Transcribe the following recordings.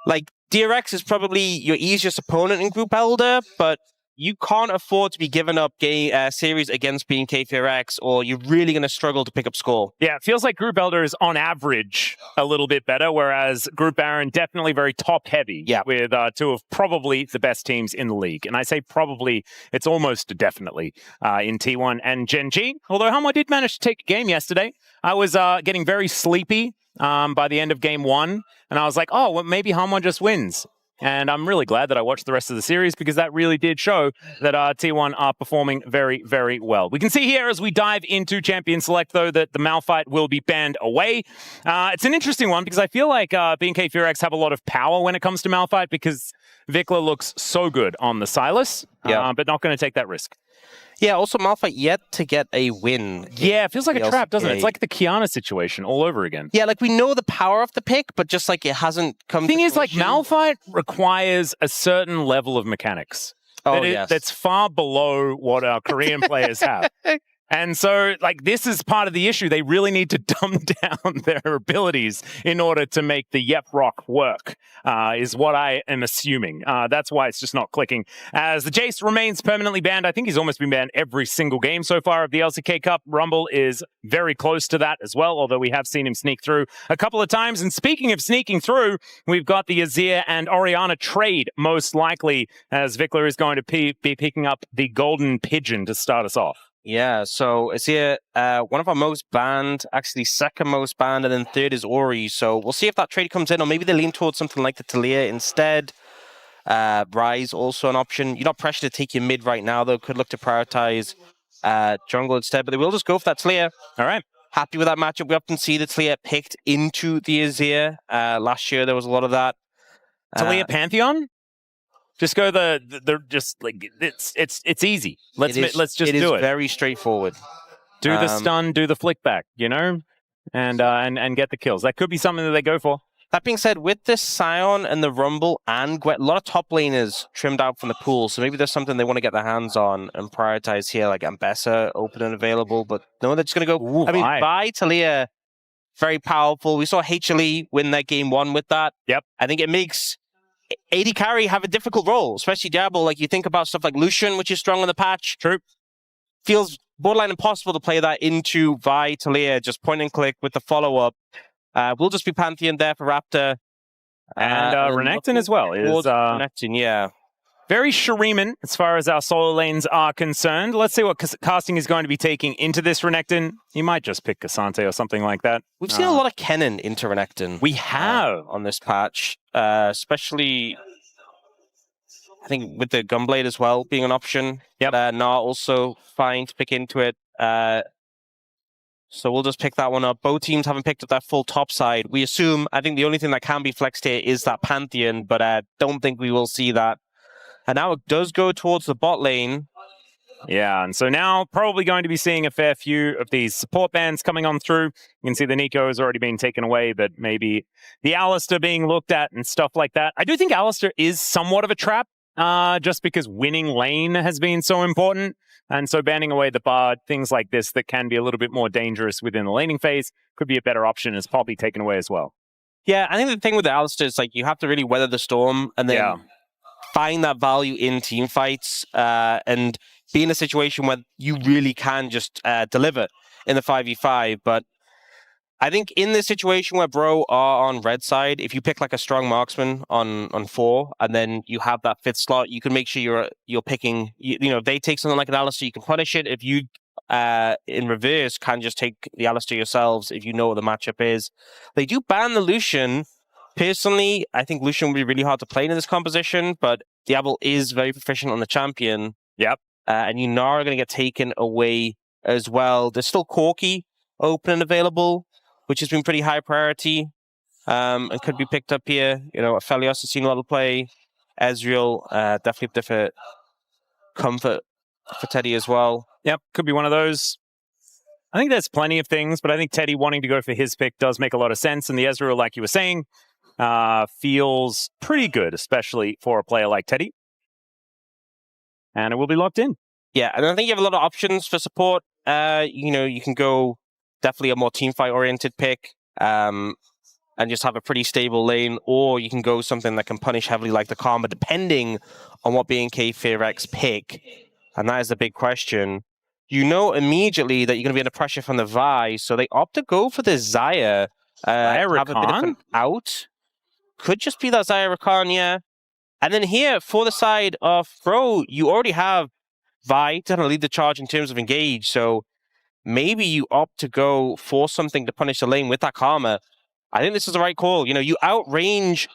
Like, DRX is probably your easiest opponent in Group Elder, but you can't afford to be giving up series against BNK FEARX, or you're really going to struggle to pick up score. Yeah, it feels like Group Elder is on average a little bit better, whereas Group Baron definitely very top-heavy with two of probably the best teams in the league. And I say probably, it's almost definitely in T1 and Gen G. Although Hanwha did manage to take a game yesterday. I was getting very sleepy by the end of game 1, and I was like, oh, well, maybe Hanwha just wins. And I'm really glad that I watched the rest of the series because that really did show that T1 are performing very, very well. We can see here as we dive into Champion Select, though, that the Malphite will be banned away. It's an interesting one because I feel like BNK FEARX have a lot of power when it comes to Malphite because Vikla looks so good on the Sylas, but not going to take that risk. Yeah, also Malphite yet to get a win. Yeah, it feels like a trap, doesn't it? It's like the Kiana situation all over again. Yeah, like we know the power of the pick, but just like it hasn't come The thing is, like, Malphite requires a certain level of mechanics. That's far below what our Korean players have. And so, like, this is part of the issue. They really need to dumb down their abilities in order to make the Yep Rock work, is what I am assuming. That's why it's just not clicking. As the Jace remains permanently banned, I think he's almost been banned every single game so far of the LCK Cup. Rumble is very close to that as well, although we have seen him sneak through a couple of times. And speaking of sneaking through, we've got the Azir and Orianna trade, most likely, as Vikla is going to be picking up the Golden Pigeon to start us off. Yeah, so Azir, one of our most banned, actually second most banned, and then third is Ori. So we'll see if that trade comes in, or maybe they lean towards something like the Talia instead. Rise also an option. You're not pressured to take your mid right now, though. Could look to prioritize jungle instead, but they will just go for that Talia. All right. Happy with that matchup. We often see the Talia picked into the Azir. Last year, there was a lot of that. Talia Pantheon? Just go just like it's easy. Let's just do it. It is very straightforward. Do the stun, do the flick back, you know, and get the kills. That could be something that they go for. That being said, with this Sion and the Rumble and Gwet, a lot of top laners trimmed out from the pool, so maybe there's something they want to get their hands on and prioritize here, like Ambessa open and available. But no, they're just going to go. Ooh, I mean, Vi Talia, very powerful. We saw HLE win that game 1 with that. Yep. I think it makes AD carry have a difficult role, especially Diablo. Like, you think about stuff like Lucian, which is strong on the patch. True. Feels borderline impossible to play that into Vi Talia, just point and click with the follow-up. We'll just be Pantheon there for Raptor. And Renekton as well. Renekton, yeah. Very Shuriman as far as our solo lanes are concerned. Let's see what casting is going to be taking into this Renekton. He might just pick Cassante or something like that. We've seen a lot of Kennen into Renekton. We have. On this patch. Especially, I think, with the Gunblade as well being an option. Yep. Nah, also fine to pick into it. So we'll just pick that one up. Both teams haven't picked up that full top side. We assume, I think the only thing that can be flexed here is that Pantheon, but I don't think we will see that. And now it does go towards the bot lane. Yeah, and so now probably going to be seeing a fair few of these support bans coming on through. You can see the Nico has already been taken away, but maybe the Alistar being looked at and stuff like that. I do think Alistar is somewhat of a trap, just because winning lane has been so important. And so banning away the Bard, things like this that can be a little bit more dangerous within the laning phase, could be a better option as Poppy taken away as well. Yeah, I think the thing with the Alistar is, like, you have to really weather the storm and then find that value in team fights and be in a situation where you really can just deliver in the 5v5. But I think in this situation where Bro are on red side, if you pick like a strong marksman on 4 and then you have that 5th slot, you can make sure you're picking, you know, if they take something like an Alistar, you can punish it. If you in reverse can just take the Alistar yourselves if you know what the matchup is. They do ban the Lucian. Personally, I think Lucian would be really hard to play in this composition, but Diablo is very proficient on the champion. Yep. And Yunar are going to get taken away as well. There's still Corki open and available, which has been pretty high priority and could be picked up here. You know, Aphelios has seen a lot of play. Ezreal, definitely different comfort for Teddy as well. Yep, could be one of those. I think there's plenty of things, but I think Teddy wanting to go for his pick does make a lot of sense. And the Ezreal, like you were saying, feels pretty good, especially for a player like Teddy. And it will be locked in. Yeah, and I think you have a lot of options for support. You know, you can go definitely a more teamfight-oriented pick. and just have a pretty stable lane, or you can go something that can punish heavily like the Karma, depending on what BNK FEARX pick. And that is the big question. You know immediately that you're going to be under pressure from the Vi, so they opt to go for the Xayah. Have a bit of an out. Could just be that Xayah Rakan, yeah. And then here, for the side of Bro, you already have Vi to lead the charge in terms of engage, so maybe you opt to go for something to punish the lane with that Karma. I think this is the right call. You know, you outrange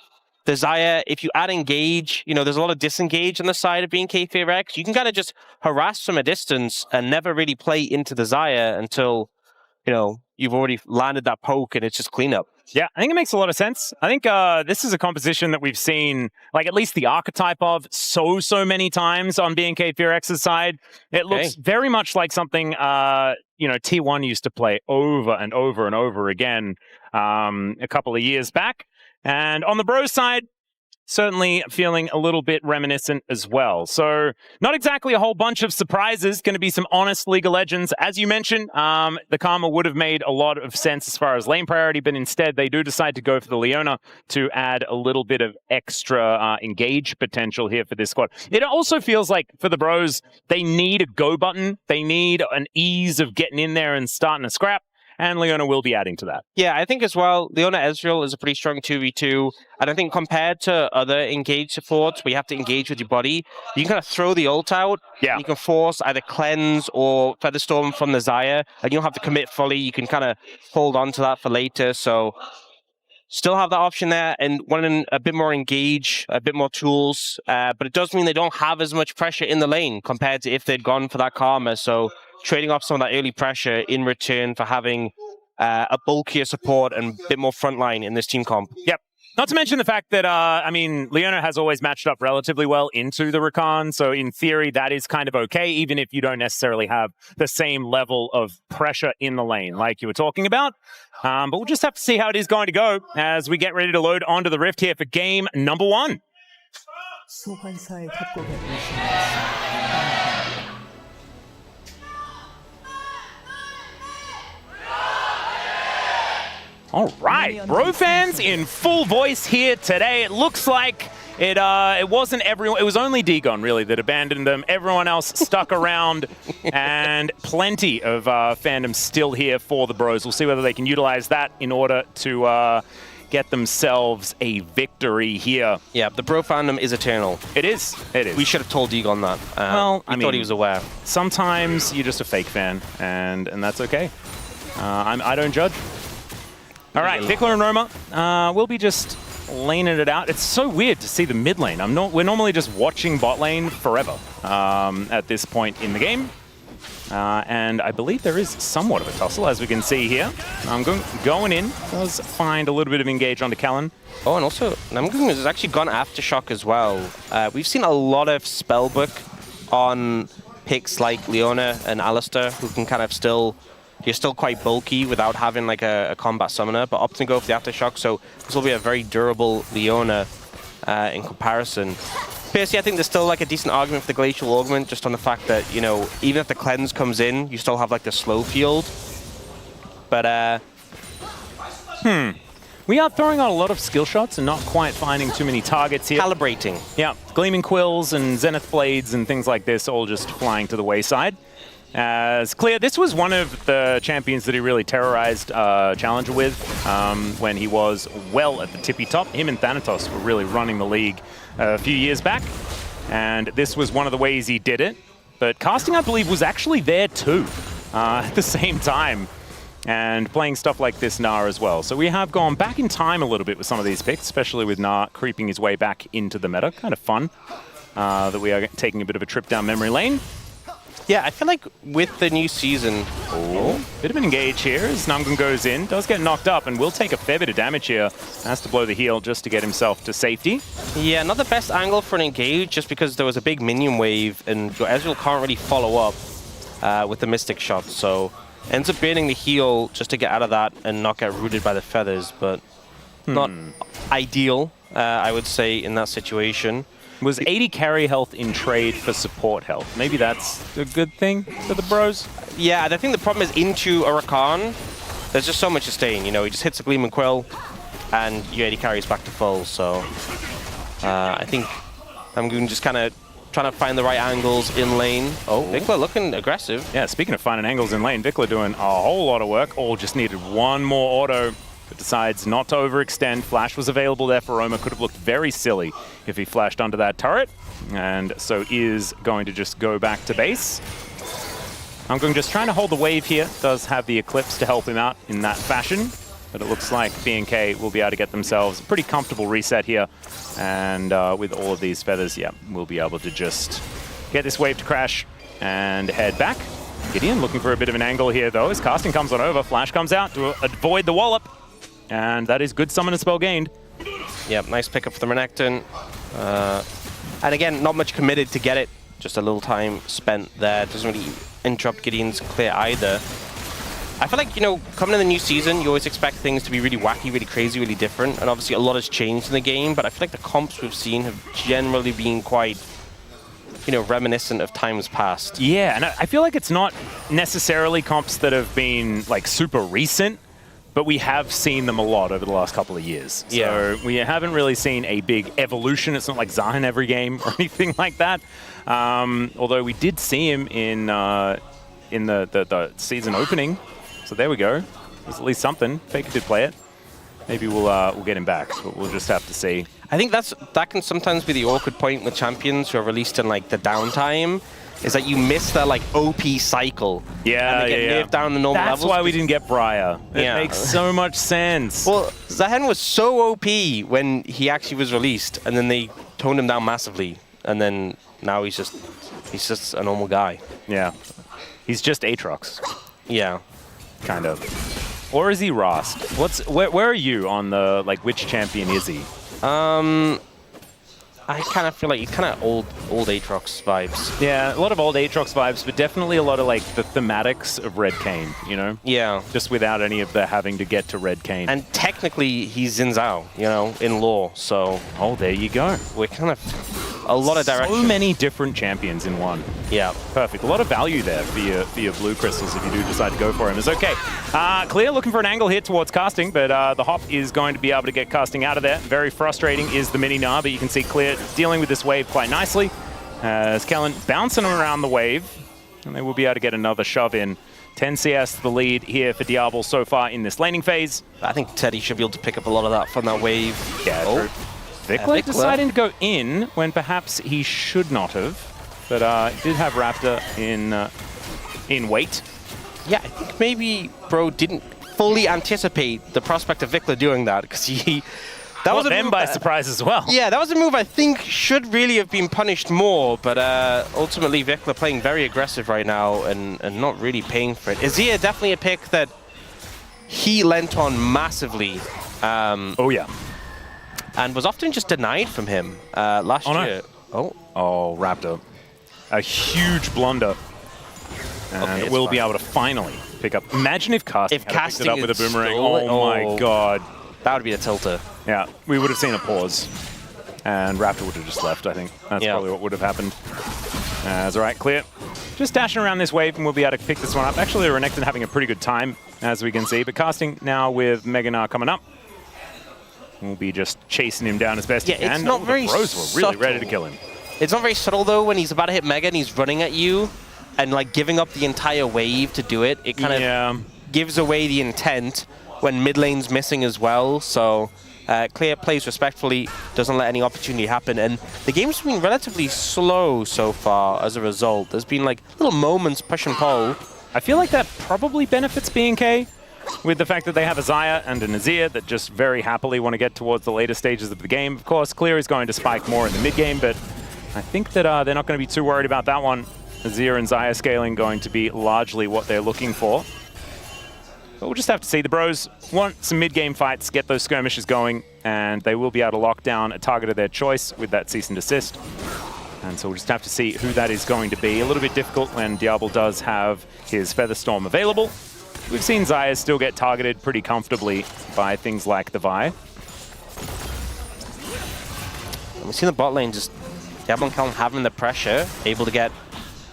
the Xayah. If you add engage, you know, there's a lot of disengage on the side of BNK FEARX. You can kind of just harass from a distance and never really play into the Xayah until, you know, you've already landed that poke and it's just cleanup. Yeah, I think it makes a lot of sense. I think this is a composition that we've seen, like at least the archetype of so many times on BNK FEARX's side. It looks very much like something, you know, T1 used to play over and over and over again a couple of years back. And on the Bro side, certainly feeling a little bit reminiscent as well. So not exactly a whole bunch of surprises, going to be some honest League of Legends. As you mentioned, the Karma would have made a lot of sense as far as lane priority, but instead they do decide to go for the Leona to add a little bit of extra engage potential here for this squad. It also feels like for the Bros, they need a go button. They need an ease of getting in there and starting a scrap. And Leona will be adding to that. Yeah, I think as well, Leona Ezreal is a pretty strong 2v2. And I think compared to other engage supports where you have to engage with your body, you can kind of throw the ult out. Yeah. You can force either cleanse or Featherstorm from the Xayah, and you don't have to commit fully. You can kind of hold on to that for later. So still have that option there and wanting a bit more engage, a bit more tools. But it does mean they don't have as much pressure in the lane compared to if they'd gone for that Karma. So trading off some of that early pressure in return for having a bulkier support and a bit more frontline in this team comp. Yep. Not to mention the fact that, I mean, Leona has always matched up relatively well into the Rakan, so in theory that is kind of okay, even if you don't necessarily have the same level of pressure in the lane like you were talking about. But we'll just have to see how it is going to go as we get ready to load onto the Rift here for game number 1. All right, Bro fans in full voice here today. It looks like it wasn't everyone. It was only Dagon really that abandoned them. Everyone else stuck around, and plenty of fandom still here for the Bros. We'll see whether they can utilize that in order to get themselves a victory here. Yeah, the Bro fandom is eternal. It is. It is. We should have told Dagon that. Well, I mean, thought he was aware. Sometimes you're just a fake fan, and that's okay. I don't judge. All right, Pickler and Roma will be just laning it out. It's so weird to see the mid lane. We're normally just watching bot lane forever at this point in the game. And I believe there is somewhat of a tussle, as we can see here. I'm going in. Does find a little bit of engage onto Callan. Oh, and also, Namgung has actually gone Aftershock as well. We've seen a lot of Spellbook on picks like Leona and Alistair, who can kind of still... You're still quite bulky without having like a combat summoner, but opting to go for the Aftershock, so this will be a very durable Leona in comparison. Personally, I think there's still like a decent argument for the Glacial Augment, just on the fact that, you know, even if the cleanse comes in, you still have like the slow field. But we are throwing out a lot of skill shots and not quite finding too many targets here. Calibrating. Yeah, Gleaming Quills and Zenith Blades and things like this all just flying to the wayside. As Clear, this was one of the champions that he really terrorized Challenger with when he was well at the tippy top. Him and Thanatos were really running the league a few years back, and this was one of the ways he did it. But casting, I believe, was actually there too at the same time, and playing stuff like this Gnar as well. So we have gone back in time a little bit with some of these picks, especially with Gnar creeping his way back into the meta. Kind of fun that we are taking a bit of a trip down memory lane. Yeah, I feel like with the new season... Bit of an engage here as Namgun goes in. Does get knocked up and will take a fair bit of damage here. Has to blow the heal just to get himself to safety. Yeah, not the best angle for an engage, just because there was a big minion wave and your Ezreal can't really follow up with the Mystic shot. So ends up burning the heal just to get out of that and not get rooted by the feathers. But not ideal, I would say, in that situation. Was 80 carry health in trade for support health. Maybe that's a good thing for the Bros. Yeah, and I think the problem is into a Rakan, there's just so much sustain. You know, he just hits a Gleaming Quill, and your AD carries back to full. So I think I'm going to just kind of trying to find the right angles in lane. Oh, Vikla looking aggressive. Yeah, speaking of finding angles in lane, Vikla doing a whole lot of work. All just needed one more auto, but decides not to overextend. Flash was available there for Roma. Could have looked very silly if he flashed under that turret. And so is going to just go back to base. I'm going just trying to hold the wave here. Does have the Eclipse to help him out in that fashion. But it looks like BNK will be able to get themselves a pretty comfortable reset here. And with all of these feathers, yeah, we'll be able to just get this wave to crash and head back. Gideon looking for a bit of an angle here, though, as casting comes on over. Flash comes out to avoid the wallop. And that is good summon and spell gained. Yep, nice pickup for the Renekton. And again, not much committed to get it. Just a little time spent there. Doesn't really interrupt Gideon's clear either. I feel like, you know, coming in the new season, you always expect things to be really wacky, really crazy, really different. And obviously a lot has changed in the game, but I feel like the comps we've seen have generally been quite, you know, reminiscent of times past. Yeah, and I feel like it's not necessarily comps that have been, like, super recent, but we have seen them a lot over the last couple of years. Yeah. So we haven't really seen a big evolution. It's not like Zahan every game or anything like that. Although we did see him in the season opening. So there we go. There's at least something. Faker did play it. Maybe we'll get him back, but we'll just have to see. I think that can sometimes be the awkward point with champions who are released in like the downtime, is that you miss their like OP cycle. Yeah, and they get nerfed down the normal levels. That's why we didn't get Briar. It makes so much sense. Well, Zahen was so OP when he actually was released, and then they toned him down massively, and then now he's just a normal guy. Yeah, he's just Aatrox. Yeah. Kind of. Or is he Rost? Where are you on the, like, which champion is he? I kind of feel like he's kind of old Aatrox vibes. Yeah, a lot of old Aatrox vibes, but definitely a lot of, like, the thematics of Red Kayn, you know? Yeah. Just without any of the having to get to Red Kayn. And technically, he's Xin Zhao, you know, in lore, so... Oh, there you go. We're kind of... A lot of direction. So many different champions in one. Yeah. Perfect. A lot of value there for your blue crystals if you do decide to go for him. It's okay. Clear looking for an angle here towards casting, but the hop is going to be able to get casting out of there. Very frustrating is the mini Gnar, but you can see Clear dealing with this wave quite nicely. As Kellen bouncing around the wave, and they will be able to get another shove in. 10 CS the lead here for Diablo so far in this laning phase. I think Teddy should be able to pick up a lot of that from that wave. Yeah, true. Vikla deciding to go in when perhaps he should not have, but did have Raptor in wait. Yeah, I think maybe Bro didn't fully anticipate the prospect of Vikla doing that, because that was them by surprise as well. Yeah, that was a move I think should really have been punished more, but ultimately Vikla playing very aggressive right now and not really paying for it. Azir definitely a pick that he lent on massively. Oh yeah. And was often just denied from him last year. No. Oh, Raptor. A huge blunder. And we'll be able to finally pick up. Imagine if casting picked it up with a boomerang. Oh my god. That would be a tilter. Yeah, we would have seen a pause. And Raptor would have just left, I think. That's probably what would have happened. That's all right, Clear. Just dashing around this wave and we'll be able to pick this one up. Actually, Renekton having a pretty good time, as we can see. But casting now with Mega Gnar coming up. We'll be just chasing him down as best he can. It's not very the Bros were really ready to kill him. It's not very subtle, though, when he's about to hit Mega and he's running at you and, like, giving up the entire wave to do it. It kind of gives away the intent when mid lane's missing as well. So Clear plays respectfully, doesn't let any opportunity happen. And the game's been relatively slow so far as a result. There's been, like, little moments push and pull. I feel like that probably benefits BNK. With the fact that they have a Xayah and an Azir that just very happily want to get towards the later stages of the game. Of course, Clear is going to spike more in the mid-game, but I think that they're not going to be too worried about that one. Azir and Xayah scaling going to be largely what they're looking for. But we'll just have to see. The Bros want some mid-game fights, get those skirmishes going, and they will be able to lock down a target of their choice with that cease and desist. And so we'll just have to see who that is going to be. A little bit difficult when Diablo does have his Featherstorm available. We've seen Xayah still get targeted pretty comfortably by things like the Vi. We've seen the bot lane just Diablo and Calm having the pressure, able to get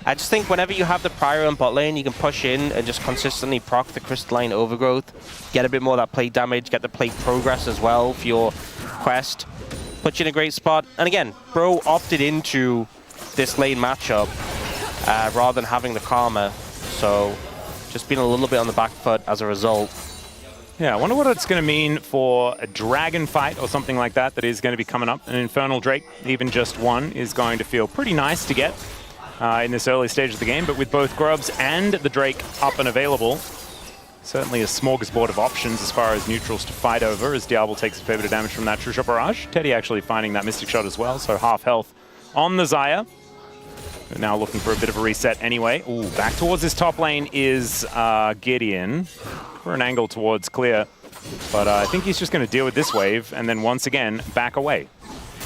I just think whenever you have the Prio on bot lane, you can push in and just consistently proc the Crystalline Overgrowth, get a bit more of that plate damage, get the plate progress as well for your quest. Put you in a great spot. And again, Bro opted into this lane matchup rather than having the Karma. So just being a little bit on the back foot as a result. Yeah, I wonder what it's going to mean for a dragon fight or something like that is going to be coming up. An Infernal Drake, even just one, is going to feel pretty nice to get in this early stage of the game. But with both Grubs and the Drake up and available, certainly a smorgasbord of options as far as neutrals to fight over, as Diablo takes a fair bit of damage from that True Shot Barrage. Teddy actually finding that Mystic Shot as well, so half health on the Xayah. They're now looking for a bit of a reset anyway. Ooh, back towards this top lane is Gideon. For an angle towards clear, but I think he's just going to deal with this wave and then once again back away.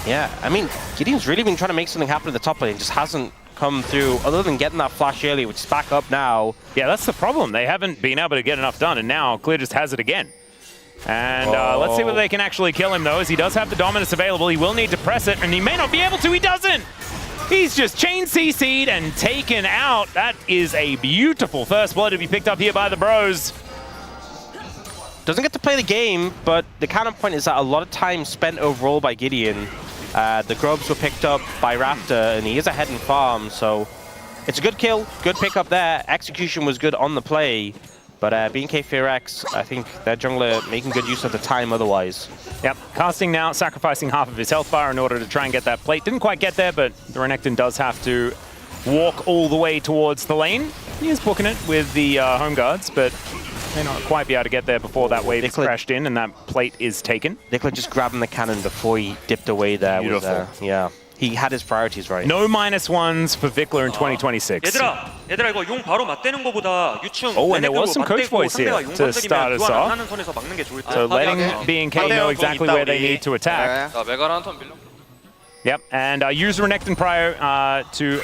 Yeah, I mean, Gideon's really been trying to make something happen at the top lane, just hasn't come through other than getting that flash early, which is back up now. Yeah, that's the problem. They haven't been able to get enough done, and now Clear just has it again. And let's see whether they can actually kill him, though, as he does have the Dominus available. He will need to press it, and he may not be able to. He doesn't! He's just chain CC'd and taken out. That is a beautiful first blood to be picked up here by the Bros. Doesn't get to play the game, but the counterpoint is that a lot of time spent overall by Gideon. The Grubs were picked up by Raptor, and he is ahead in farm, so it's a good kill, good pick up there. Execution was good on the play, but BNK FEARX, I think their jungler making good use of the time otherwise. Yep, casting now, sacrificing half of his health bar in order to try and get that plate. Didn't quite get there, but the Renekton does have to walk all the way towards the lane. He is booking it with the home guards, but may not quite be able to get there before that wave is crashed in and that plate is taken. Nicola just grabbing the cannon before he dipped away there. Beautiful. Yeah, he had his priorities right. No -1s for Vikler in 2026. 얘들아 이거 용 바로 맞대는 거보다 유충. Oh, and there was some coach voice here to start us off. So letting BNK know exactly where they need to attack. Yep, and use Renekton Prio to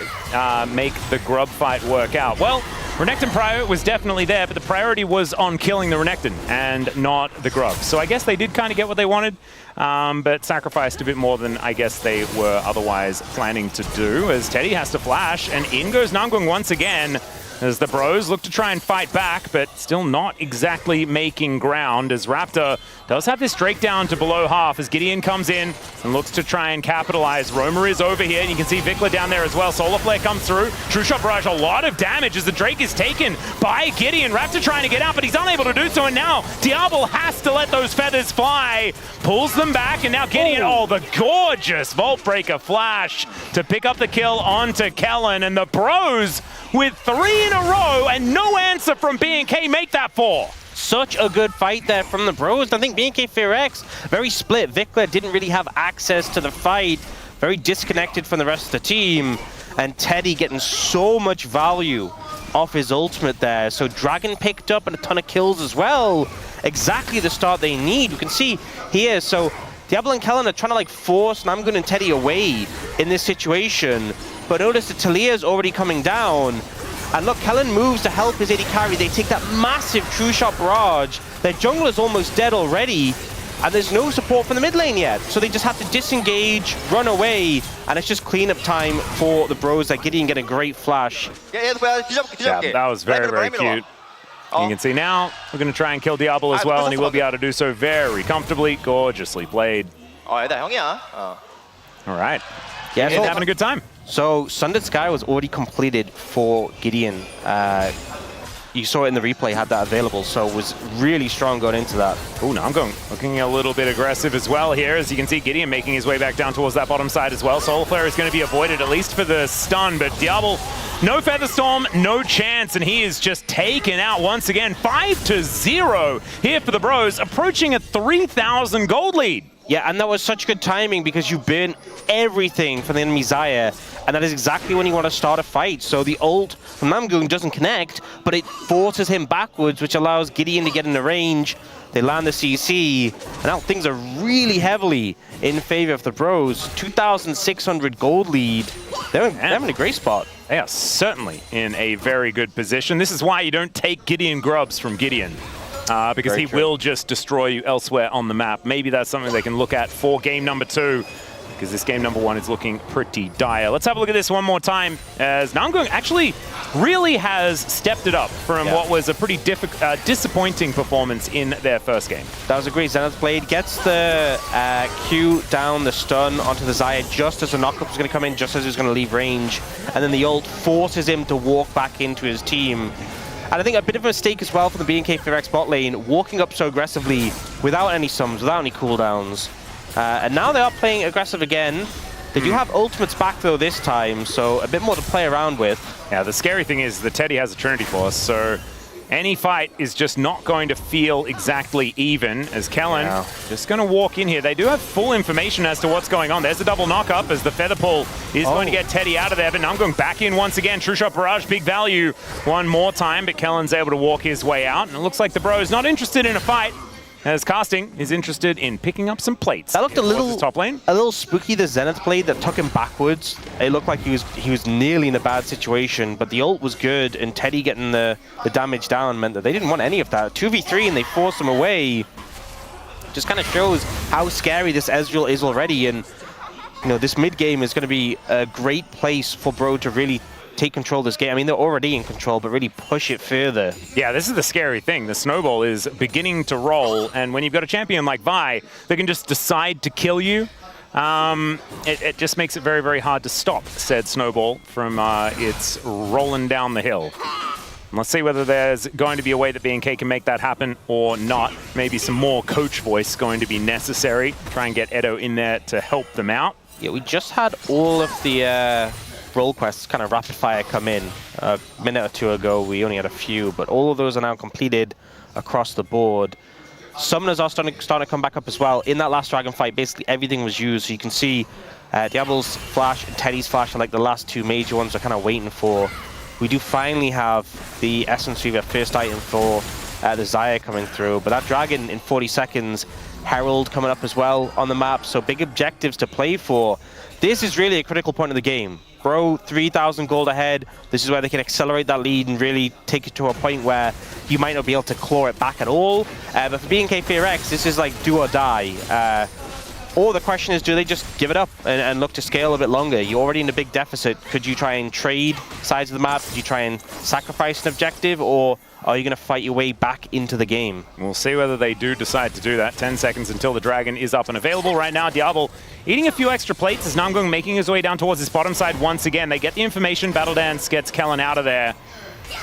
make the Grub fight work out. Well, Renekton Prio was definitely there, but the priority was on killing the Renekton and not the Grub. So I guess they did kind of get what they wanted, but sacrificed a bit more than I guess they were otherwise planning to do, as Teddy has to flash, and in goes Namgung once again, as the Bros look to try and fight back, but still not exactly making ground, as Raptor does have this Drake down to below half as Gideon comes in and looks to try and capitalize. Roamer is over here, and you can see Vikler down there as well. Solar Flare comes through. True Shot Barrage, a lot of damage as the Drake is taken by Gideon. Raptor trying to get out, but he's unable to do so, and now Diablo has to let those feathers fly. Pulls them back, and now Gideon, the gorgeous Vault Breaker flash to pick up the kill onto Kellen, and the Bros with 3 in a row and no answer from BNK make that 4. Such a good fight there from the Bros. I think BNK FEARX, very split. Vikler didn't really have access to the fight, very disconnected from the rest of the team, and Teddy getting so much value off his ultimate there. So Dragon picked up and a ton of kills as well. Exactly the start they need. You can see here, so Diablo and Kellen are trying to like force Namgun and Teddy away in this situation. But notice that Talia's already coming down. And look, Kellen moves to help his AD carry. They take that massive True Shot Barrage. Their jungler's almost dead already. And there's no support from the mid lane yet. So they just have to disengage, run away. And it's just cleanup time for the Bros. That Gideon get a great flash. Yeah, that was very, very cute. You can see now, we're going to try and kill Diablo as well, and he will be able to do so very comfortably. Gorgeously played. All right. Yeah, so having a good time. So Sundered Sky was already completed for Gideon. You saw it in the replay, had that available, so was really strong going into that. Oh, Namgung looking a little bit aggressive as well here, as you can see Gideon making his way back down towards that bottom side as well. Solar Flare is going to be avoided, at least for the stun, but Diablo, no Feather Storm, no chance, and he is just taken out once again. 5-0 here for the Bros, approaching a 3,000 gold lead. Yeah, and that was such good timing because you burn everything from the enemy Xayah, and that is exactly when you want to start a fight. So the ult from Namgung doesn't connect, but it forces him backwards, which allows Gideon to get in the range. They land the CC, and now things are really heavily in favor of the Bros. 2,600 gold lead. They're in a great spot. They are certainly in a very good position. This is why you don't take Gideon Grubs from Gideon. Because he will just destroy you elsewhere on the map. Maybe that's something they can look at for game number 2. because this game number 1 is looking pretty dire. Let's have a look at this one more time, as Namgung actually really has stepped it up from what was a pretty disappointing performance in their first game. That was a great Zenith Blade. Gets the Q down, the stun onto the Xayah just as the knockup was going to come in, just as he was going to leave range. And then the ult forces him to walk back into his team. And I think a bit of a mistake as well for the BNK FEARX bot lane, walking up so aggressively without any sums, without any cooldowns. And now they are playing aggressive again. They do have ultimates back though this time, so a bit more to play around with. Yeah, the scary thing is the Teddy has a Trinity Force, so any fight is just not going to feel exactly even, as Kellen just going to walk in here. They do have full information as to what's going on. There's the double knock-up as the Feather Pull is going to get Teddy out of there, but now I'm going back in once again. True Shot Barrage, big value one more time, but Kellen's able to walk his way out, and it looks like the bro is not interested in a fight, as Casting is interested in picking up some plates. That looked a little spooky, the Zenith Blade that took him backwards. It looked like he was nearly in a bad situation, but the ult was good, and Teddy getting the damage down meant that they didn't want any of that. 2v3 and they forced him away. Just kind of shows how scary this Ezreal is already, and you know, this mid game is going to be a great place for Bro to really take control of this game. I mean, they're already in control, but really push it further. Yeah, this is the scary thing. The snowball is beginning to roll, and when you've got a champion like Vi, they can just decide to kill you. It just makes it very, very hard to stop said snowball from its rolling down the hill. And let's see whether there's going to be a way that BNK can make that happen or not. Maybe some more coach voice going to be necessary. Try and get Edo in there to help them out. Yeah, we just had all of the role quests kind of rapid fire come in. A minute or two ago, we only had a few, but all of those are now completed across the board. Summoners are starting to come back up as well. In that last Dragon fight, basically everything was used. So you can see Diablo's flash and Teddy's flash are like the last two major ones we're kind of waiting for. We do finally have the Essence Reaver first item for the Xayah coming through, but that Dragon in 40 seconds, Herald coming up as well on the map, so big objectives to play for. This is really a critical point of the game. Bro, 3,000 gold ahead. This is where they can accelerate that lead and really take it to a point where you might not be able to claw it back at all. But for BNK FEARX, this is like do or die. Or the question is, do they just give it up and look to scale a bit longer? You're already in a big deficit. Could you try and trade sides of the map? Could you try and sacrifice an objective? Or are you going to fight your way back into the game? We'll see whether they do decide to do that. 10 seconds until the Dragon is up and available. Right now, Diablo eating a few extra plates as Namgung making his way down towards his bottom side once again. They get the information. Battle Dance gets Kellen out of there.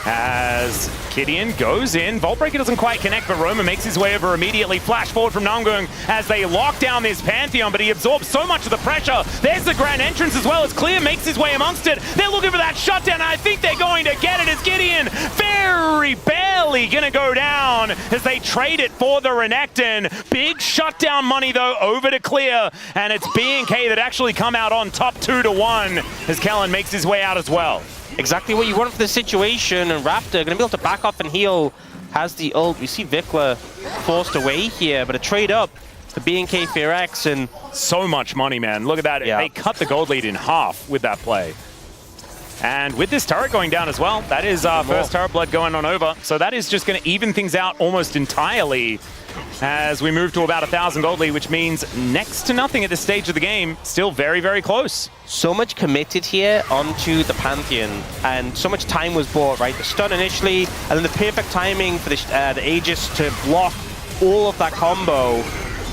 As Gideon goes in, Vault Breaker doesn't quite connect, but Roma makes his way over immediately. Flash forward from Namgung as they lock down this Pantheon, but he absorbs so much of the pressure. There's the grand entrance as well as Clear makes his way amongst it. They're looking for that shutdown, and I think they're going to get it as Gideon very barely gonna go down as they trade it for the Renekton. Big shutdown money though over to Clear, and it's BNK that actually come out on top 2-1 as Kellen makes his way out as well. Exactly what you want for the situation, and Raptor going to be able to back off and heal, has the ult. We see Vikla forced away here, but a trade up to BNK FEARX, and so much money, man. Look at that. Yeah. They cut the gold lead in half with that play. And with this turret going down as well, that is first turret blood going on over. So that is just going to even things out almost entirely as we move to about 1,000 gold lead, which means next to nothing at this stage of the game. Still very, very close. So much committed here onto the Pantheon, and so much time was bought, right? The stun initially, and then the perfect timing for the Aegis to block all of that combo.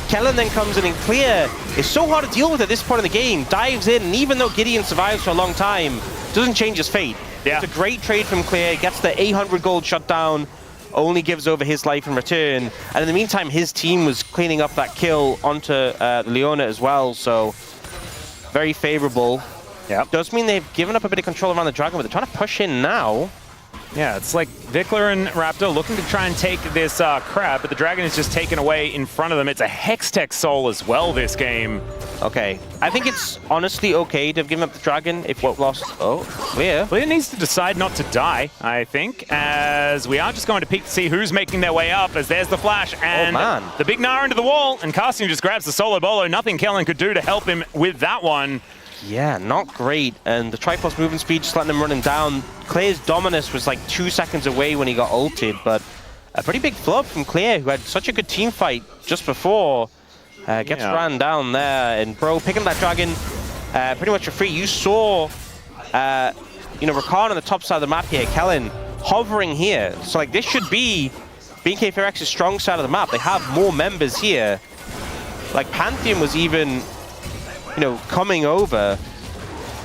Kellen then comes in and Clear is so hard to deal with at this point in the game. Dives in, and even though Gideon survives for a long time, doesn't change his fate. Yeah. It's a great trade from Clear, gets the 800 gold shutdown, only gives over his life in return. And in the meantime, his team was cleaning up that kill onto Leona as well, so very favorable. Yeah. Does mean they've given up a bit of control around the Dragon, but they're trying to push in now. Yeah, it's like Vikla and Raptor looking to try and take this crab, but the Dragon is just taken away in front of them. It's a Hextech Soul as well this game. Okay. I think it's honestly okay to have given up the Dragon if you've lost. Oh, Clear. Clear needs to decide not to die, I think, as we are just going to peek to see who's making their way up, as there's the flash and the big Nara into the wall, and Casting just grabs the solo bolo. Nothing Kellen could do to help him with that one. Yeah, not great, and the Triforce movement speed just letting him run him down. Clear's Dominus was like 2 seconds away when he got ulted, but a pretty big flub from Clear, who had such a good team fight just before. Gets ran down there, and Bro picking that dragon pretty much for free. You saw, you know, Rakan on the top side of the map here, Kellen hovering here. So like this should be BNK FEARX's strong side of the map. They have more members here. Like Pantheon was even, you know, coming over.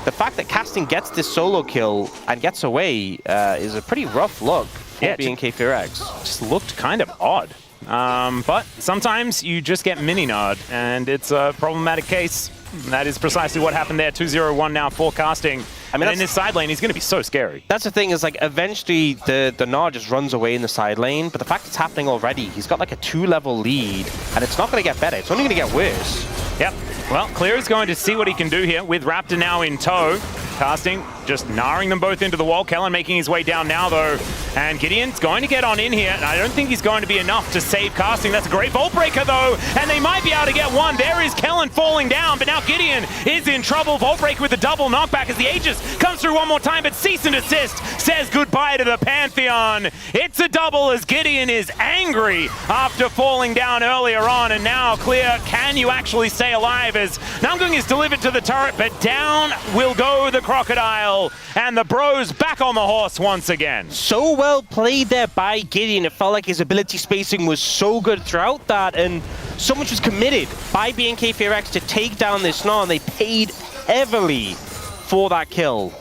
The fact that Casting gets this solo kill and gets away is a pretty rough look for BNK FEARX. Just looked kind of odd. But sometimes you just get mini-nod, and it's a problematic case. That is precisely what happened there. 2-0-1 now for Casting. I mean, in his side lane, he's going to be so scary. That's the thing, is like eventually the nod just runs away in the side lane, but the fact it's happening already, he's got like a 2-level lead, and it's not going to get better. It's only going to get worse. Yep. Well, Clear is going to see what he can do here with Raptor now in tow. Casting just narrowing them both into the wall. Kellen making his way down now, though. And Gideon's going to get on in here. And I don't think he's going to be enough to save Casting. That's a great Vault Breaker, though. And they might be able to get one. There is Kellen falling down. But now Gideon is in trouble. Vault Breaker with a double knockback as the Aegis comes through one more time. But cease and desist says goodbye to the Pantheon. It's a double as Gideon is angry after falling down earlier on. And now Clear, can you actually stay alive? As Namgung is delivered to the turret, but down will go the Crocodile, and the Bros back on the horse once again. So well played there by Gideon. It felt like his ability spacing was so good throughout that, and so much was committed by BNK FEARX to take down this Gnar, and they paid heavily for that kill.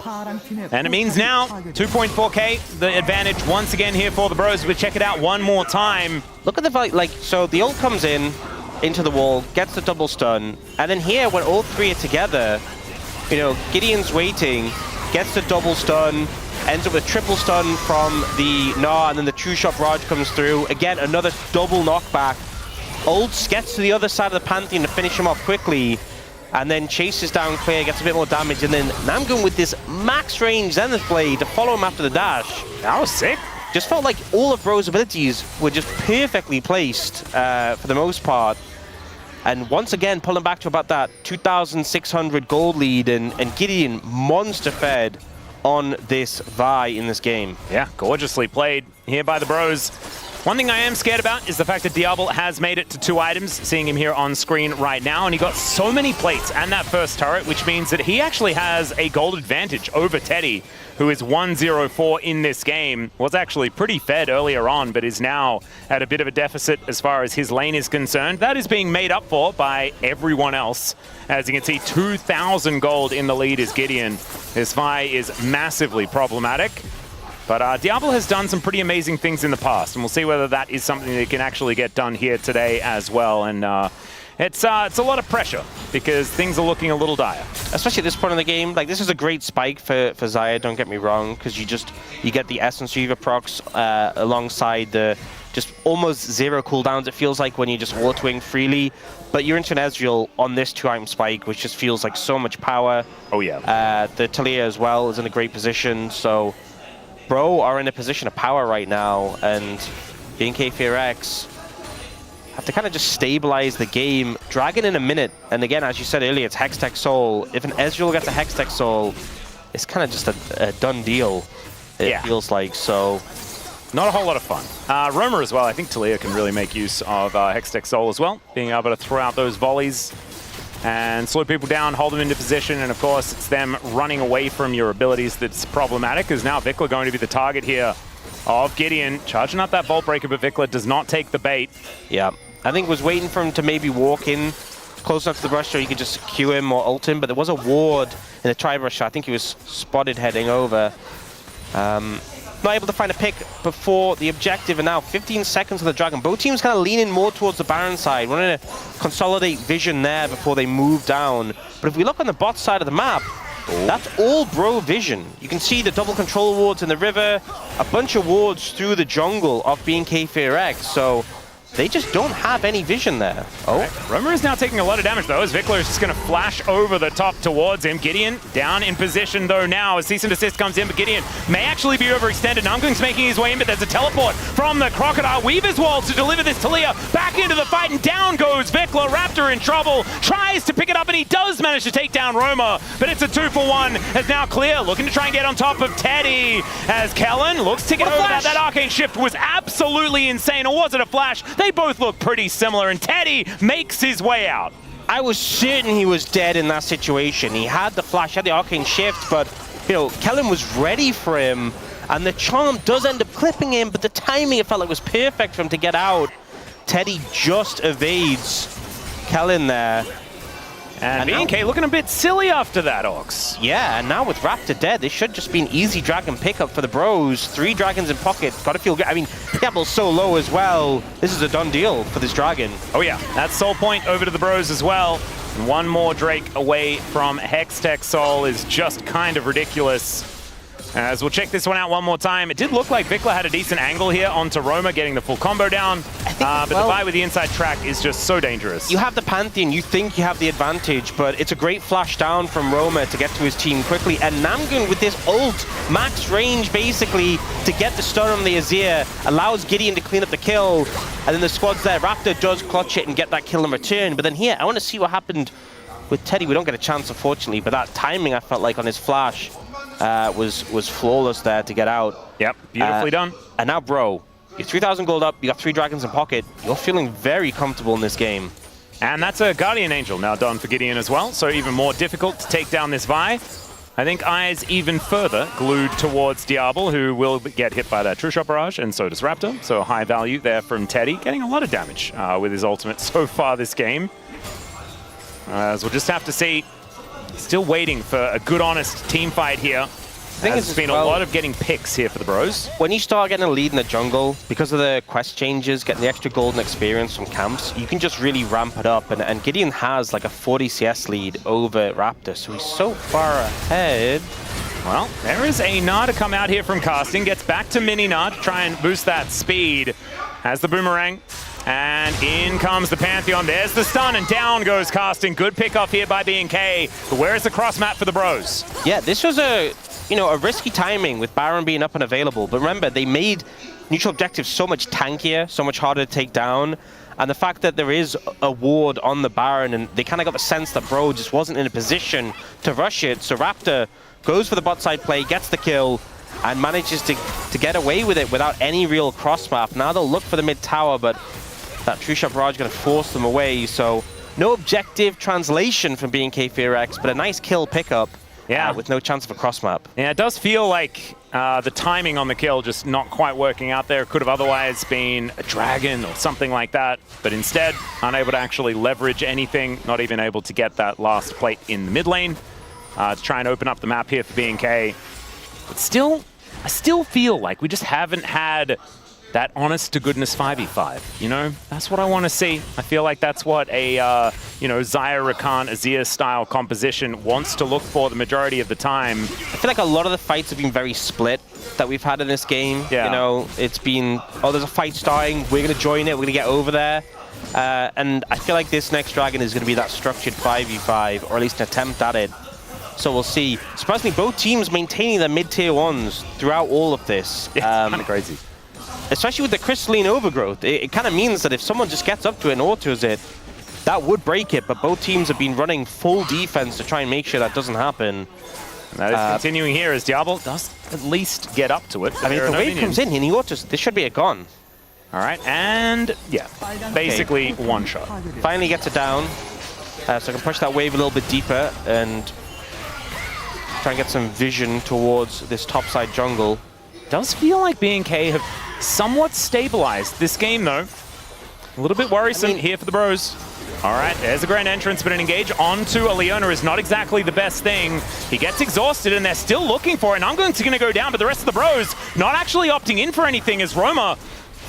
And it means now 2.4k, the advantage once again here for the Bros. We'll check it out one more time. Look at the fight, like, so the ult comes in, into the wall, gets the double stun, and then here, when all three are together, you know, Gideon's waiting, gets the double stun, ends up with a triple stun from the Gnar, and then the two-shot barrage comes through. Again, another double knockback. Ults gets to the other side of the Pantheon to finish him off quickly, and then chases down Clear, gets a bit more damage, and then Namgun with this max range Zenith Blade to follow him after the dash. That was sick. Just felt like all of Bro's abilities were just perfectly placed for the most part. And once again, pulling back to about that 2,600 gold lead, and Gideon monster fed on this Vi in this game. Yeah, gorgeously played here by the Bros. One thing I am scared about is the fact that Diablo has made it to 2 items, seeing him here on screen right now, and he got so many plates and that first turret, which means that he actually has a gold advantage over Teddy, who is 1-0-4 in this game. Was actually pretty fed earlier on, but is now at a bit of a deficit as far as his lane is concerned. That is being made up for by everyone else. As you can see, 2,000 gold in the lead is Gideon. This Vi is massively problematic. But Diablo has done some pretty amazing things in the past, and we'll see whether that is something that can actually get done here today as well. And it's a lot of pressure because things are looking a little dire. Especially at this point in the game, like this is a great spike for Xayah, don't get me wrong, because you get the Essence Reaver procs alongside the just almost zero cooldowns, it feels like, when you just autoing freely. But you're into an Ezreal on this 2-item spike, which just feels like so much power. Oh yeah. The Talia as well is in a great position, so Bro are in a position of power right now, and BNK FEARX have to kind of just stabilize the game. Dragon in a minute, and again, as you said earlier, it's Hextech Soul. If an Ezreal gets a Hextech Soul, it's kind of just a done deal, it feels like, so. Not a whole lot of fun. Roamer as well, I think Talia can really make use of Hextech Soul as well, being able to throw out those volleys and slow people down, hold them into position, and of course it's them running away from your abilities that's problematic, because now Vikla going to be the target here of Gideon, charging up that Vault Breaker, but Vikla does not take the bait. Yeah, I think was waiting for him to maybe walk in close enough to the brush so you could just Q him or ult him, but there was a ward in the tri-brush, I think he was spotted heading over. Not able to find a pick before the objective, and now 15 seconds of the Dragon. Both teams kind of leaning more towards the Baron side, wanting to consolidate vision there before they move down. But if we look on the bot side of the map, that's all Bro vision. You can see the double control wards in the river, a bunch of wards through the jungle of BNK FEARX, so they just don't have any vision there. Oh. Right. Roamer is now taking a lot of damage, though, as Vikla is just going to flash over the top towards him. Gideon down in position, though, now as cease and desist comes in, but Gideon may actually be overextended. Namgung's making his way in, but there's a teleport from the Crocodile Weaver's Wall to deliver this Talia back into the fight, and down goes Vikla. Raptor in trouble, tries to pick it up, and he does manage to take down Roamer, but it's a 2-for-1 as now Clear looking to try and get on top of Teddy, as Kellen looks to get over that. That arcane shift was absolutely insane, or was it a flash? they both look pretty similar, and Teddy makes his way out. I was certain he was dead in that situation. He had the flash, had the arcane shift, but, you know, Kellen was ready for him, and the charm does end up clipping him, but the timing, it felt like was perfect for him to get out. Teddy just evades Kellen there. And BNK looking a bit silly after that, Ox. Yeah, and now with Raptor dead, this should just be an easy dragon pickup for the bros. 3 dragons in pocket, gotta feel good. I mean, Diablo's so low as well. This is a done deal for this dragon. Oh yeah, that's Soul Point over to the bros as well. And 1 more Drake away from Hextech Soul is just kind of ridiculous. As we'll check this one out one more time. It did look like Vikla had a decent angle here onto Roma, getting the full combo down. But the buy with the inside track is just so dangerous. You have the Pantheon, you think you have the advantage, but it's a great flash down from Roma to get to his team quickly. And Namgun with this ult, max range basically, to get the stun on the Azir, allows Gideon to clean up the kill. And then the squad's there. Raptor does clutch it and get that kill in return. But then here, I want to see what happened with Teddy. We don't get a chance, unfortunately, but that timing, I felt like, on his flash was flawless there to get out. Yep, beautifully done. And now, bro, you're 3,000 gold up, you got 3 dragons in pocket. You're feeling very comfortable in this game. And that's a Guardian Angel now done for Gideon as well, so even more difficult to take down this Vi. I think eyes even further glued towards Diablo, who will get hit by that True Shot Barrage, and so does Raptor. So high value there from Teddy, getting a lot of damage with his ultimate so far this game. As we'll just have to see. Still waiting for a good, honest team fight here. There's been a lot of getting picks here for the bros. When you start getting a lead in the jungle, because of the quest changes, getting the extra golden experience from camps, you can just really ramp it up. And Gideon has like a 40 CS lead over Raptor, so he's so far ahead. Well, there is a Nard to come out here from casting. Gets back to Mini Nard to try and boost that speed. Has the boomerang. And in comes the Pantheon. There's the stun, and down goes casting. Good pick off here by BNK. But where's the cross map for the bros? Yeah, this was a risky timing with Baron being up and available. But remember, they made neutral objectives so much tankier, so much harder to take down. And the fact that there is a ward on the Baron, and they kind of got the sense that Bro just wasn't in a position to rush it. So Raptor goes for the bot side play, gets the kill, and manages to get away with it without any real cross map. Now they'll look for the mid tower, but that True Shot Barrage is going to force them away. So no objective translation from BNK FEARX, but a nice kill pickup. Yeah, with no chance of a cross map. Yeah, it does feel like the timing on the kill just not quite working out there. It could have otherwise been a dragon or something like that, but instead unable to actually leverage anything, not even able to get that last plate in the mid lane to try and open up the map here for BNK. But still, I still feel like we just haven't had that honest-to-goodness 5v5, you know? That's what I want to see. I feel like that's what a, Zyra Rakan Azir-style composition wants to look for the majority of the time. I feel like a lot of the fights have been very split that we've had in this game. Yeah. You know, it's been, oh, there's a fight starting, we're going to join it, we're going to get over there. And I feel like this next dragon is going to be that structured 5v5, or at least an attempt at it. So we'll see. Surprisingly, both teams maintaining their mid-tier ones throughout all of this. Yeah, kind of crazy. Especially with the crystalline overgrowth, it kind of means that if someone just gets up to it and autos it, that would break it, but both teams have been running full defense to try and make sure that doesn't happen. And that is continuing here as Diablo does at least get up to it. I mean, if the wave comes in and he autos, this should be a gone. All right, and yeah, basically one shot. Finally gets it down, so I can push that wave a little bit deeper and try and get some vision towards this topside jungle. Does feel like BNK have somewhat stabilized this game, though. A little bit worrisome here for the bros. All right, there's a grand entrance, but an engage onto a Leona is not exactly the best thing. He gets exhausted, and they're still looking for it. And I'm going to go down, but the rest of the bros not actually opting in for anything as Roma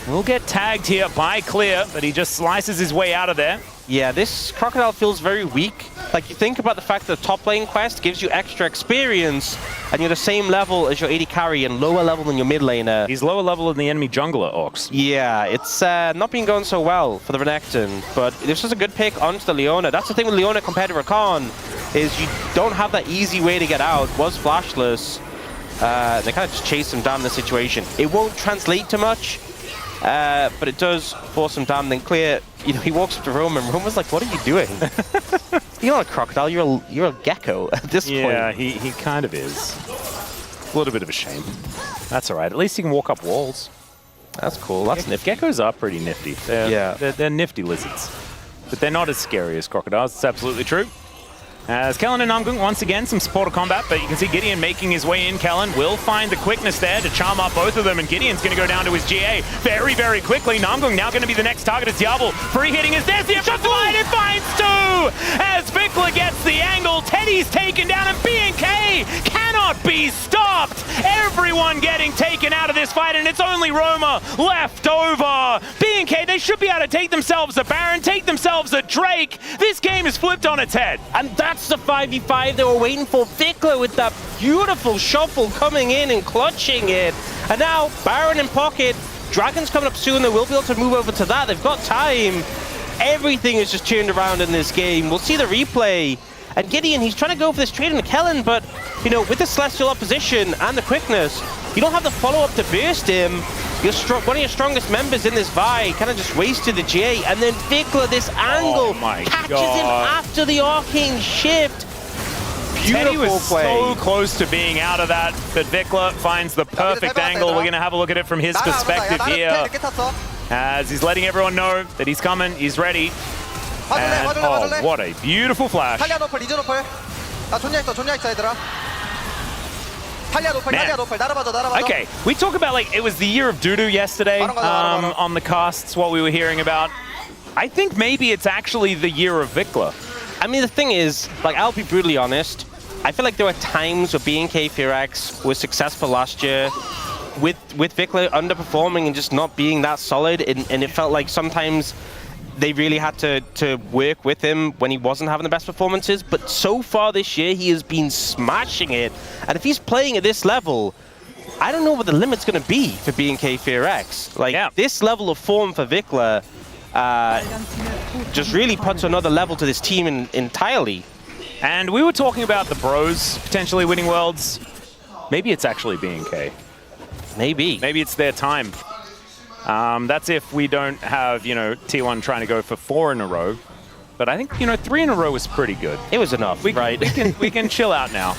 will get tagged here by Clear, but he just slices his way out of there. Yeah, this Crocodile feels very weak. Like, you think about the fact that the top lane quest gives you extra experience, and you're the same level as your AD carry and lower level than your mid laner. He's lower level than the enemy jungler, Ox. Yeah, it's not been going so well for the Renekton, but this was a good pick onto the Leona. That's the thing with Leona compared to Rakan, is you don't have that easy way to get out. Was flashless. They kind of just chase him down in the situation. It won't translate to much, but it does force him down. Then Clear, he walks up to Rome, and Rome was like, "What are you doing? You're not a crocodile. You're a gecko at this point." Yeah, he kind of is. A little bit of a shame. That's all right. At least he can walk up walls. That's cool. That's nifty. Geckos are pretty nifty. They're nifty lizards. But they're not as scary as crocodiles. It's absolutely true. As Kellen and Namgung, once again, some supporter combat, but you can see Gideon making his way in. Kellen will find the quickness there to charm up both of them, and Gideon's going to go down to his GA very, very quickly. Namgung now going to be the next target as Diablo. Free hitting his Desi, shots wide, and finds two! As Vikla gets the angle, Teddy's taken down, and BNK cannot be stopped! Everyone getting taken out of this fight, and it's only Roma left over. BNK, they should be able to take themselves a Baron, take themselves a Drake. This game is flipped on its head. And that's the 5v5 they were waiting for. Vikla with that beautiful shuffle coming in and clutching it. And now Baron in pocket. Dragon's coming up soon. They will be able to move over to that. They've got time. Everything is just turned around in this game. We'll see the replay. And Gideon, he's trying to go for this trade into Kellen, but you know, with the Celestial opposition and the quickness, you don't have the follow-up to burst him. One of your strongest members in this Vi kind of just wasted the GA, and then Vikla, this angle, catches him after the arcane shift. Beautiful Teddy was play. So close to being out of that, but Vikla finds the perfect angle. We're going to have a look at it from his perspective here, as he's letting everyone know that he's coming, he's ready. And, oh, what a beautiful flash. Okay, we talk about like it was the year of Dudu yesterday on the casts, what we were hearing about. I think maybe it's actually the year of Vikla. I mean, the thing is, like, I'll be brutally honest, I feel like there were times where BNK FEARX was successful last year with Vikla underperforming and just not being that solid, and it felt like sometimes they really had to work with him when he wasn't having the best performances. But so far this year, he has been smashing it. And if he's playing at this level, I don't know what the limit's going to be for BNK FEARX. Like, this level of form for Vikla just really puts another level to this team entirely. And we were talking about the bros potentially winning Worlds. Maybe it's actually BNK. Maybe. Maybe it's their time. That's if we don't have, you know, T1 trying to go for 4 in a row. But I think, you know, 3 in a row was pretty good. It was enough, right? We can chill out now.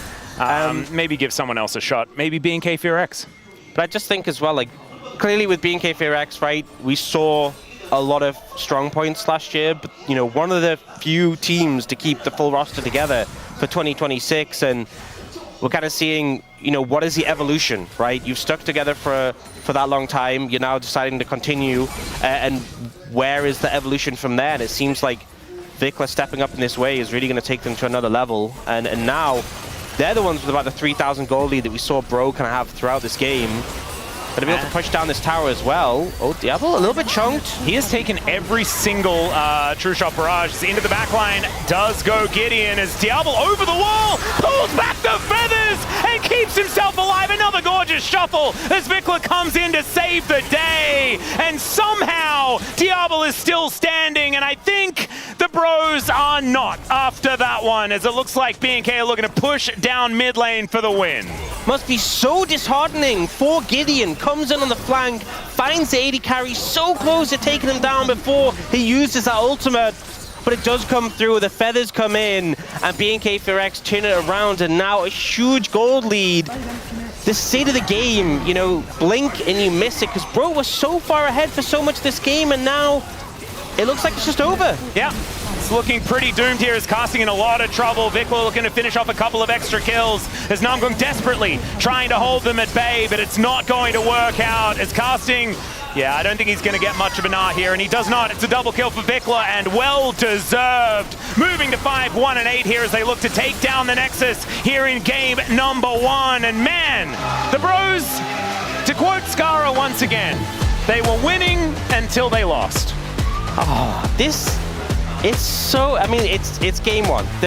Maybe give someone else a shot. Maybe BNK FEARX. But I just think as well, like, clearly with BNK FEARX, right, we saw a lot of strong points last year. But, you know, one of the few teams to keep the full roster together for 2026. And we're kind of seeing, you know, what is the evolution, right? You've stuck together for that long time. You're now deciding to continue, and where is the evolution from there? And it seems like Vikla stepping up in this way is really going to take them to another level. And now they're the ones with about the 3,000 gold lead that we saw Bro kind of have throughout this game. But to be able to push down this tower as well. Oh, Diablo, a little bit chunked. He has taken every single true shot barrage into the back line. Does go Gideon as Diablo over the wall, pulls back the feathers, and keeps himself alive. Another gorgeous shuffle as Vikla comes in to save the day. And somehow, Diablo is still standing, and I think the bros are not after that one, as it looks like BNK are looking to push down mid lane for the win. Must be so disheartening for Gideon. Comes in on the flank, finds the 80 carry, so close to taking him down before he uses that ultimate. But it does come through, the feathers come in, and BNK FEARX turn it around, and now a huge gold lead. The state of the game, you know, blink and you miss it, because Bro was so far ahead for so much this game, and now it looks like it's just over. Yeah. It's looking pretty doomed here, as Casting in a lot of trouble. Vikla looking to finish off a couple of extra kills, as Namgung desperately trying to hold them at bay, but it's not going to work out, as Casting, yeah, I don't think he's going to get much of an R here, and he does not. It's a double kill for Vikla, and well-deserved. Moving to 5-1 and 8 here as they look to take down the Nexus here in game number 1. And man, the bros, to quote Skara once again, they were winning until they lost. Oh, it's so, I mean, it's game 1.